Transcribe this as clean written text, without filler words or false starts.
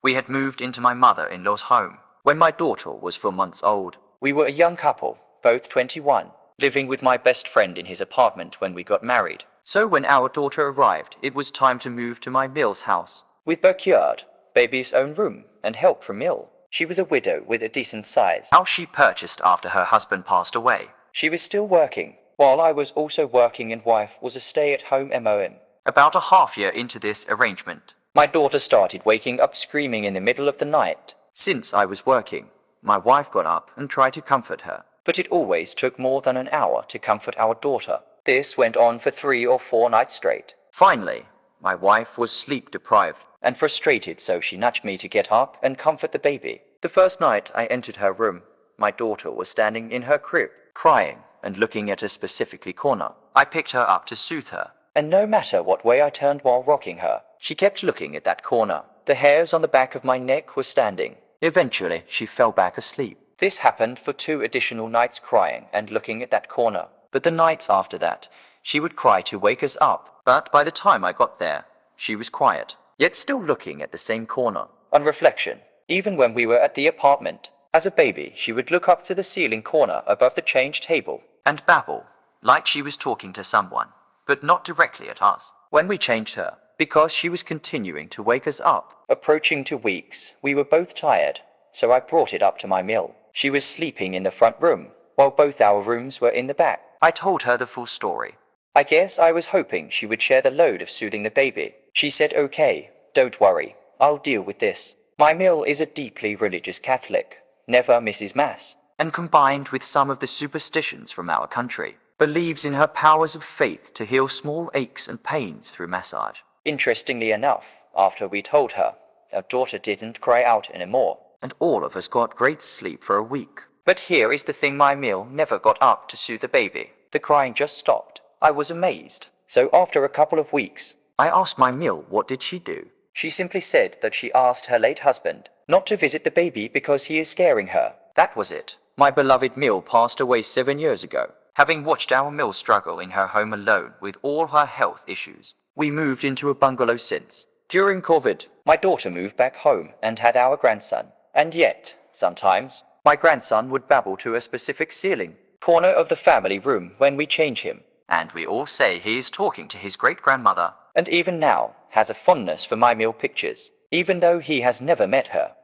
We had moved into my mother-in-law's home when my daughter was 4 months old. We were a young couple, both 21, living with my best friend in his apartment when we got married. So when our daughter arrived, it was time to move to my Mill's house, with backyard, baby's own room, and help from Mill. She was a widow with a decent size house she purchased after her husband passed away. She was still working, while I was also working, and wife was a stay-at-home mom. About a half year into this arrangement, my daughter started waking up screaming in the middle of the night. Since I was working, my wife got up and tried to comfort her, but it always took more than an hour to comfort our daughter. This went on for 3 or 4 nights straight. Finally, my wife was sleep deprived and frustrated, so she nudged me to get up and comfort the baby. The first night I entered her room, my daughter was standing in her crib, crying and looking at a specifically corner. I picked her up to soothe her, and no matter what way I turned while rocking her, she kept looking at that corner. The hairs on the back of my neck were standing. Eventually, she fell back asleep. This happened for 2 additional nights, crying and looking at that corner. But the nights after that, she would cry to wake us up. But by the time I got there, she was quiet, yet still looking at the same corner. On reflection, even when we were at the apartment, as a baby, she would look up to the ceiling corner above the change table and babble, like she was talking to someone, but not directly at us. When we changed her, because she was continuing to wake us up, approaching 2 weeks, we were both tired, so I brought it up to my Mill. She was sleeping in the front room, while both our rooms were in the back. I told her the full story. I guess I was hoping she would share the load of soothing the baby. She said, "Okay, don't worry, I'll deal with this." My Mill is a deeply religious Catholic, never misses Mass, and combined with some of the superstitions from our country, believes in her powers of faith to heal small aches and pains through massage. Interestingly enough, after we told her, our daughter didn't cry out anymore, and all of us got great sleep for a week. But here is the thing, my Mill never got up to soothe the baby. The crying just stopped. I was amazed. So after a couple of weeks, I asked my Mill what did she do. She simply said that she asked her late husband not to visit the baby because he is scaring her. That was it. My beloved Mill passed away 7 years ago, having watched our Mill struggle in her home alone with all her health issues. We moved into a bungalow since. During COVID, my daughter moved back home and had our grandson. And yet, sometimes, my grandson would babble to a specific ceiling corner of the family room when we change him. And we all say he is talking to his great-grandmother. And even now, has a fondness for my Mill pictures, even though he has never met her.